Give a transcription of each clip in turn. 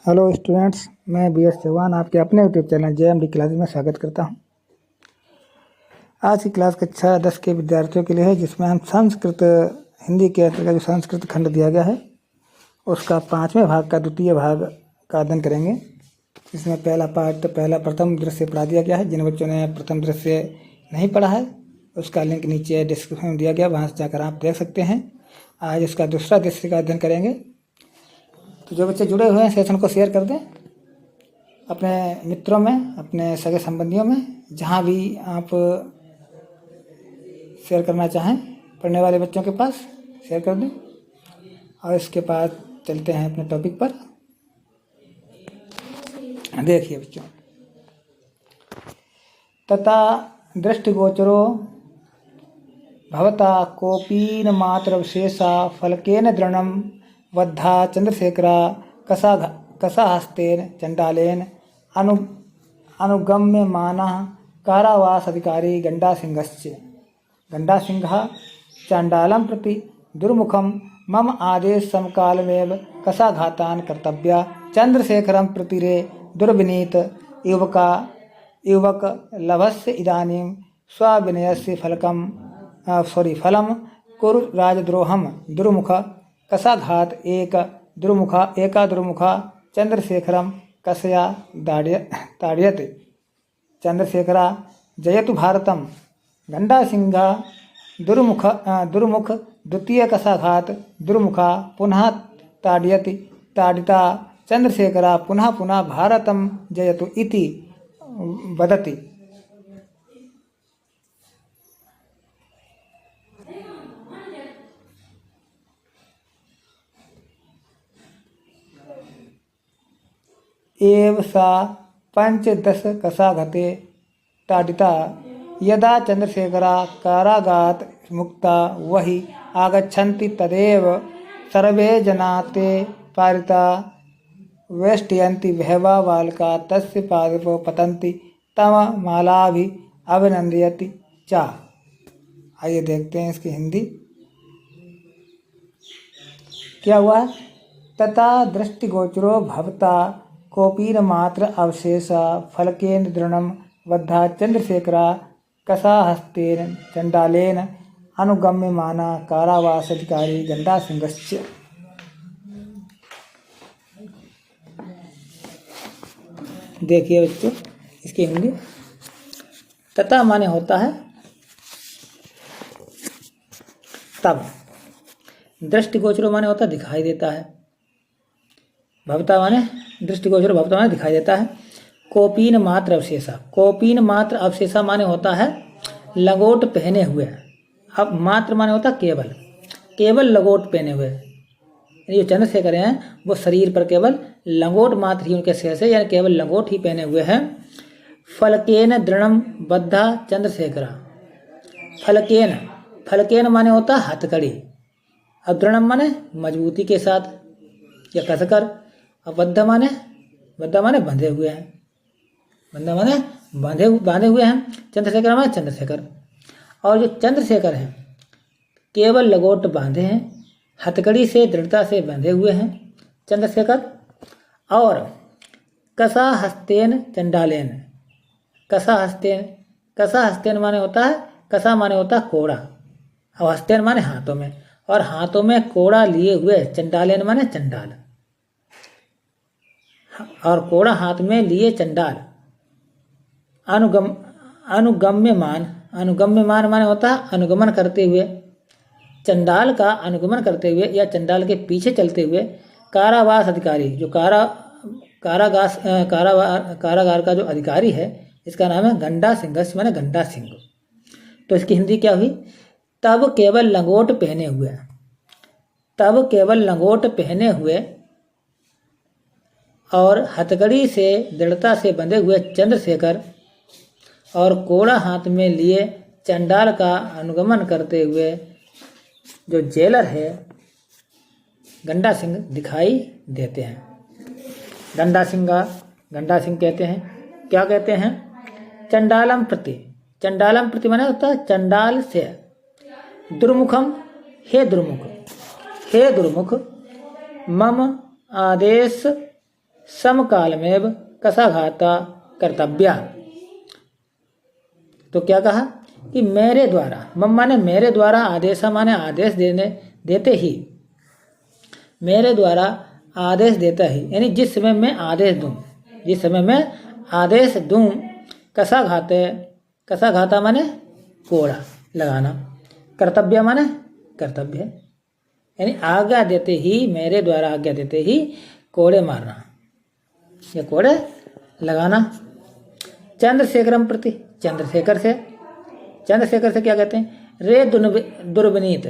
Hello students, मैं B S Chauhan आपके अपने यूट्यूब चैनल JMD क्लासेस में स्वागत करता हूं। आज की क्लास कक्षा 10 के विद्यार्थियों के लिए है, जिसमें हम संस्कृत हिंदी के अंतर्गत जो संस्कृत खंड दिया गया है उसका 5वें भाग का द्वितीय भाग का अध्ययन करेंगे। इसमें पहला पार्ट प्रथम दृश्य पढ़ा दिया गया है। जिन बच्चों ने प्रथम दृश्य नहीं पढ़ा है उसका लिंक नीचे डिस्क्रिप्शन में दिया गया, वहाँ से जाकर आप देख सकते हैं। आज उसका दूसरा दृश्य का अध्ययन करेंगे। तो जो बच्चे जुड़े हुए हैं सेशन को शेयर कर दें अपने मित्रों में, अपने सगे संबंधियों में, जहां भी आप शेयर करना चाहें पढ़ने वाले बच्चों के पास शेयर कर दें। और इसके बाद चलते हैं अपने टॉपिक पर। देखिए बच्चों, तथा दृष्टिगोचरो भवता कोपीन मात्र विशेषा फलकेन दृढ़ं बद्धा चंद्रशेखरा कसाहस्तेन चंडालेन अनुगम्यमानः कारावास अधिकारी गंडासिंहः चांडालं प्रति दुर्मुखं मम आदेश समकालमेव कसाघातान् कर्तव्या चंद्रशेखरं प्रति रे दुर्विनीत युवक लभस्य इदानीं स्वाविनयस्य फलं कुरु राजद्रोहं दुर्मुख कसाघात एका दुर्मुखा चंद्रशेखरं कसया ताड़यते चंद्रशेखरा जयतु भारतं गंडासिंहा दुर्मुख द्वितीय कसाघात दुर्मुखा पुनः ताड़िता चंद्रशेखरा पुनः भारतं जयतु इति वदति। एव सा 15 कसाघते ताडिता यदा चंद्रशेखरा कारागात मुक्ता वही आगच्छन्ति तदेव सर्वे जना ते पारिता वेष्टयन्ति बहवा बालका तस्य पादपो पतन्ति तम मालाभि अभिनंदयति चा। आइए देखते हैं इसकी हिंदी क्या हुआ है। तथा दृष्टिगोचरो भवता कोपीन मात्र अवशेषा फलकेन दृढ़ं बद्धा चंद्रशेखरा कसाहस्तेन चंडालेन अनुगम्यमाना कारावासाधिकारी गंडासिंहस्य। देखिए बच्चों इसकी हिंदी। तथा माने होता है तब, दृष्टिगोचरो माने होता दिखाई देता है, भवता माने दृष्टिगोचर भवता माने दिखाई देता है। कोपीन मात्र अवशेषा, कोपीन मात्र अवशेषा माने होता है लंगोट पहने हुए। अब मात्र माने होता केवल लंगोट पहने हुए। जो चंद्रशेखर हैं वो शरीर पर केवल लंगोट मात्र ही उनके शेष है, यानी केवल लंगोट ही पहने हुए हैं। फलकेन दृढ़ं बद्धा चंद्रशेखरा, फलकेन माने होता हथकड़ी। अब दृढ़ं माने मजबूती के साथ या कसकर। अब बद्धा माने बंधे हुए हैं, बांधे हुए हैं। चंद्रशेखर माने चंद्रशेखर। और जो चंद्रशेखर हैं केवल लंगोट बांधे हैं, हथकड़ी से दृढ़ता से बंधे हुए हैं चंद्रशेखर। और कसाहस्तेन चंडालेन, कसाहस्तेन माने होता है, कसा माने होता है कोड़ा, और हस्तेन माने हाथों में, और हाथों में कोड़ा लिए हुए। चंडालेन माने चंडाल, और कोड़ा हाथ में लिए चंडाल। अनुगम्यमान माने होता है अनुगमन करते हुए, चंडाल का अनुगमन करते हुए या चंडाल के पीछे चलते हुए। कारावास अधिकारी, जो कारागार का जो अधिकारी है इसका नाम है गंडासिंहस्य माने गंडा सिंह। तो इसकी हिंदी क्या हुई। तब केवल लंगोट पहने हुए और हथकड़ी से दृढ़ता से बंधे हुए चंद्रशेखर और कोड़ा हाथ में लिए चंडाल का अनुगमन करते हुए जो जेलर है गंडा सिंह दिखाई देते हैं। गंडा सिंह कहते हैं, क्या कहते हैं। चंडालम प्रति माने होता है चंडाल से। दुर्मुखम, हे दुर्मुख मम आदेश समकालमेव कसाघाता कर्तव्या। तो क्या कहा कि मेरे द्वारा, मम्मा ने मेरे द्वारा आदेशा माने आदेश देते ही, मेरे द्वारा आदेश देता ही, यानी जिस समय मैं आदेश दूं, जिस समय मैं आदेश दूं, कसाघाता माने कोड़ा लगाना, कर्तव्य माने कर्तव्य, यानी आज्ञा देते ही, मेरे द्वारा आज्ञा देते ही कोड़े मारना या कोड़े लगाना। चंद्रशेखरम प्रति, चंद्रशेखर से क्या कहते हैं? रे दुर्विनीत,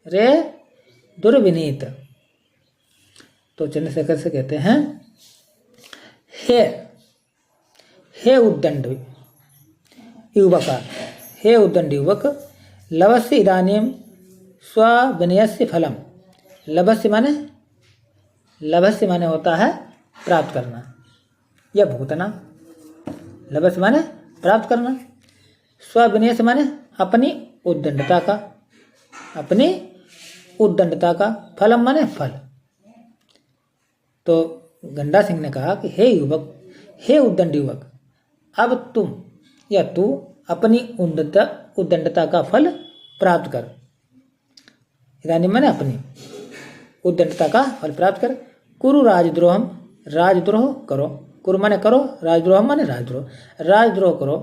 रे दुर्विनीत। तो चंद्रशेखर से कहते हैं हे उद्दंड युवक, हे उद्दंड युवक, लभस्य इदानीं स्वविनयस्य फलम। लभस्य माने होता है प्राप्त करना या भुगतना। लभस्य माने प्राप्त करना, स्वविनय से माने अपनी उद्दंडता का, फलम माने फल। तो गंडा सिंह ने कहा कि हे युवक, हे उद्दंड युवक, अब तुम या तू अपनी उद्दंडता का फल प्राप्त कर। इदानीं माने अपनी उद्दंडता का फल प्राप्त कर। कुरु राजद्रोहम, राजद्रोह करो। कुरु माने करो, राजद्रोह माने राजद्रोह, राजद्रोह करो।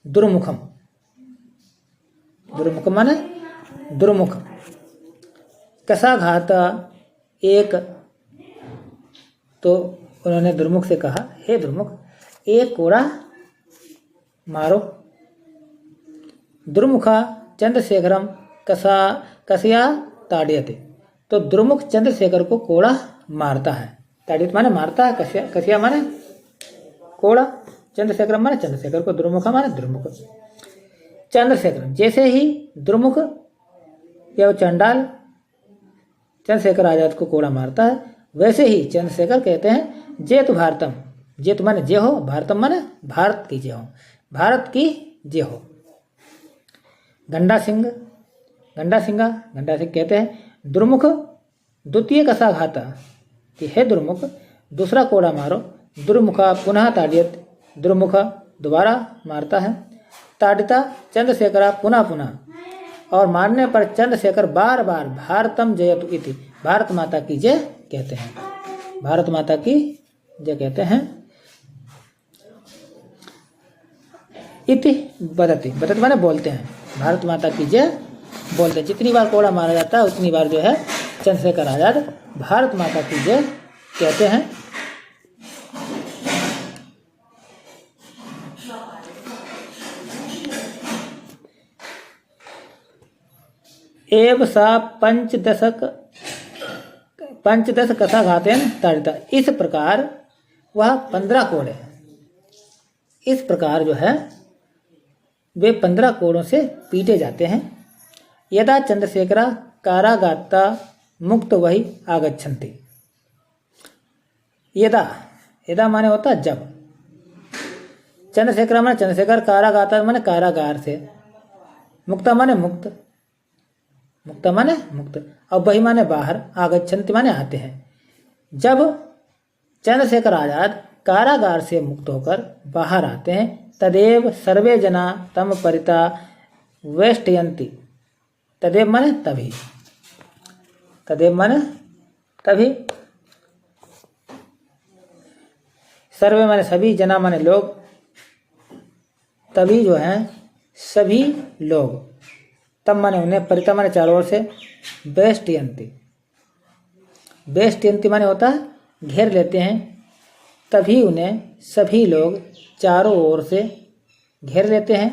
दुर्मुखम माने दुर्मुख। कसाघात एक, तो उन्होंने दुर्मुख से कहा, हे दुर्मुख, एक कोड़ा मारो। दुर्मुखा चंद्रशेखरम कसया ताड़यते। तो दुर्मुख चंद्रशेखर को कोड़ा मारता है। ताड़ित माने मारता है, कसिया माने कोड़ा, चंद्रशेखरम माने चंद्रशेखर को, दुर्मुखा माने दुर्मुख। चंद्रशेखर, जैसे ही दुर्मुख या चंडाल चंद्रशेखर आजाद को कोड़ा मारता है, वैसे ही चंद्रशेखर कहते हैं जेतु भारतम, जेतु माने जय हो, भारतम माने भारत की जय हो, भारत की जय हो। गंडा सिंह कहते हैं दुर्मुख द्वितीय कसाघाता, कि हे दुर्मुख, दूसरा कोड़ा मारो। दुर्मुखा पुनः ताड़यत, दुर्मुखा दोबारा मारता है। ताड़िता चंद्रशेखरा पुनः, और मारने पर चंद्रशेखर बार बार भारतम जयतु इति, भारत माता की जय कहते हैं, भारत माता की जय कहते हैं। इति बदति माने बोलते हैं, भारत माता की जय बोलते हैं। जितनी बार कोड़ा मारा जाता है उतनी बार जो है चंद्रशेखर आजाद भारत माता की जय कहते हैं। एव सा पंचदश कसाघातेन ताड़िता। इस प्रकार वह 15 कोड़े, इस प्रकार जो है वे 15 कोड़ों से पीटे जाते हैं। यदा चंद्रशेखरा कारागाता मुक्त वही आगच्छन्ति। यदा माने होता जब, चंद्रशेखरा माने चंद्रशेखर, कारागाता माने कारागार से, मुक्ता माने मुक्त, मुक्ता माने मुक्त, और वही माने बाहर, आगच्छन्ति माने आते हैं। जब चंद्रशेखर आजाद कारागार से मुक्त होकर बाहर आते हैं, तदेव सर्वे जना तम परिता वेष्टयन्ति। तदेव माने तभी, तदेव माने तभी, सर्वे माने सभी, जना माने लोग, तभी जो हैं सभी लोग, तब माने उन्हें, परिता माने चारों ओर से, वेष्टयन्ति, वेष्टयन्ति माने होता है घेर लेते हैं, तभी उन्हें सभी लोग चारों ओर से घेर लेते हैं।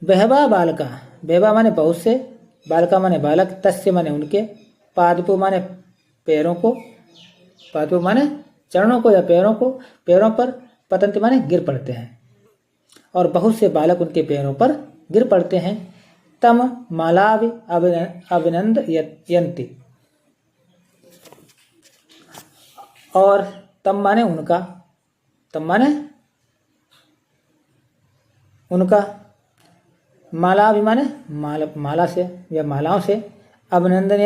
बहवा बालका, बहवा माने बहुत से, बालका माने बालक, तस्य माने उनके, पादपु माने पैरों को, पादपु माने चरणों को या पैरों को, पैरों पर, पतंति माने गिर पड़ते हैं, और बहुत से बालक उनके पैरों पर गिर पड़ते हैं। तम मालावि अभिनंदयन्ति, और तम माने उनका, तम माने उनका, माला भी माने माला से या मालाओं से, अभिनंदन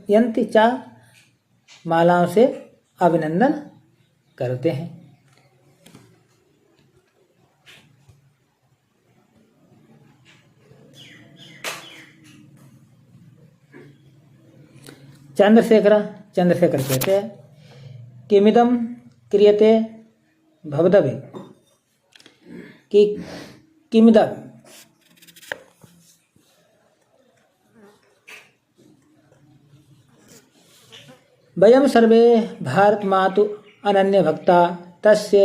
यंति चा, मालाओं से अभिनंदन करते हैं। चंद्रशेखर कहते हैं किमिदं क्रियते भवदभि, कि किमिदं वयं सर्वे भारतमातु अनन्य भक्ता तस्य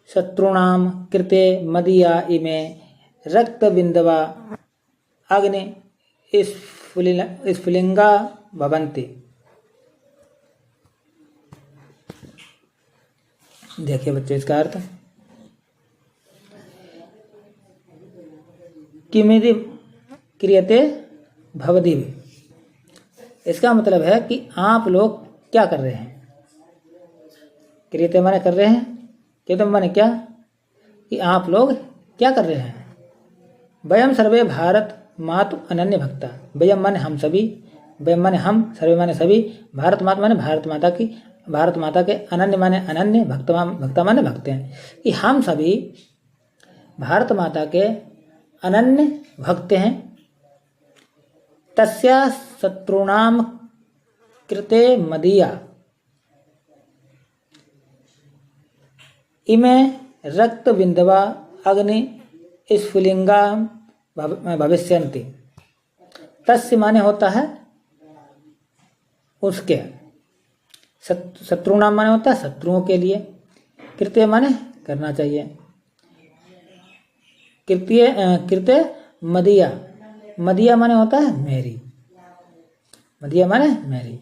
शत्रूणां कृते मदीया इमे रक्तबिन्दवा अग्नि स्फुलिंगा भवन्ति। देखिए बच्चों इसका अर्थ, किमिदि क्रियते भवदीव, इसका मतलब है कि आप लोग क्या कर रहे हैं। क्रियते माने कर रहे हैं, क्रियते माने क्या, कि आप लोग क्या कर रहे हैं। वयम सर्वे भारत मातु अनन्य भक्ता, वयम माने हम सभी, वयम माने हम, सर्वे माने सभी, भारत माता माने भारत माता की, भारत माता के, अनन्य माने अनन्य, भक्ता माने भक्त हैं, कि हम सभी भारत माता के अनन्य भक्त हैं। तस्या शत्रुणाम कृते मदीया इमे रक्त बिंदवा अग्नि स्फुलिंगा भविष्यन्ति। तस्य माने होता है उसके, शत्रुणाम माने होता है शत्रुओं के लिए, कृत्य माने करना चाहिए, कृत्य मदीया, मदीया माने होता है मेरी, मदीया माने मेरी।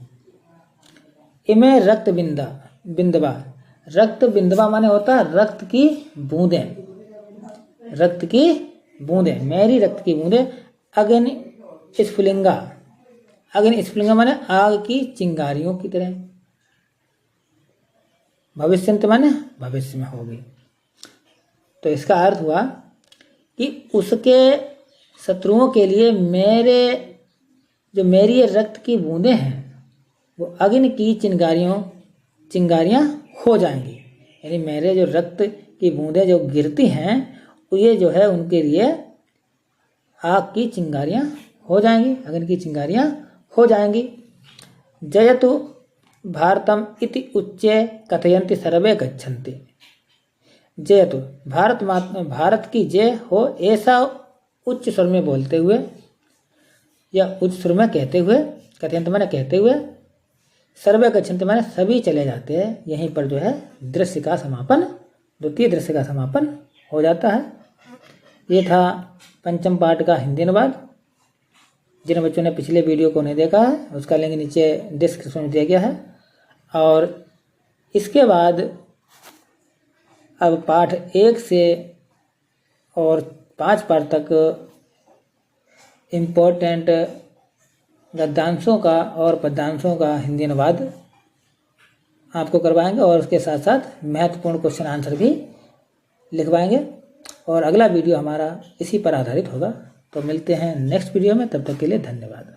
इमे रक्त बिंदवा, रक्त बिंदवा माने होता है रक्त की बूंदें, रक्त की बूंदें, मेरी रक्त की बूंदें। अग्नि स्फुलिंगा, अग्नि स्फुलिंगा माने आग की चिंगारियों की तरह। भविष्यंत माने भविष्य में होगी। तो इसका अर्थ हुआ कि उसके शत्रुओं के लिए मेरी रक्त की बूंदें हैं वो अग्नि की चिंगारियां हो जाएंगी। यानी मेरे जो रक्त की बूंदें जो गिरती हैं ये जो है उनके लिए आग की चिंगारियां हो जाएंगी, अग्नि की चिंगारियां हो जाएंगी। जयतु भारतम इति उच्चे कथयन्ति सर्वे गच्छन्ति। जयतु भारत की जय हो ऐसा उच्च स्वर में बोलते हुए या उच्च स्वर में कहते हुए, कथयन्ति माने कहते हुए, सर्वे गच्छन्ति माने सभी चले जाते हैं। यहीं पर जो है दृश्य का समापन, द्वितीय दृश्य का समापन हो जाता है। ये था पंचम पाठ का हिंदी अनुवाद। जिन बच्चों ने पिछले वीडियो को नहीं देखा है उसका लिंक नीचे डिस्क्रिप्शन में दिया गया है। और इसके बाद अब पाठ 1 से और 5 पाठ तक इम्पोर्टेंट गद्यांशों का और पद्यांशों का हिंदी अनुवाद आपको करवाएंगे और उसके साथ साथ महत्वपूर्ण क्वेश्चन आंसर भी लिखवाएंगे। और अगला वीडियो हमारा इसी पर आधारित होगा। तो मिलते हैं नेक्स्ट वीडियो में, तब तक के लिए धन्यवाद।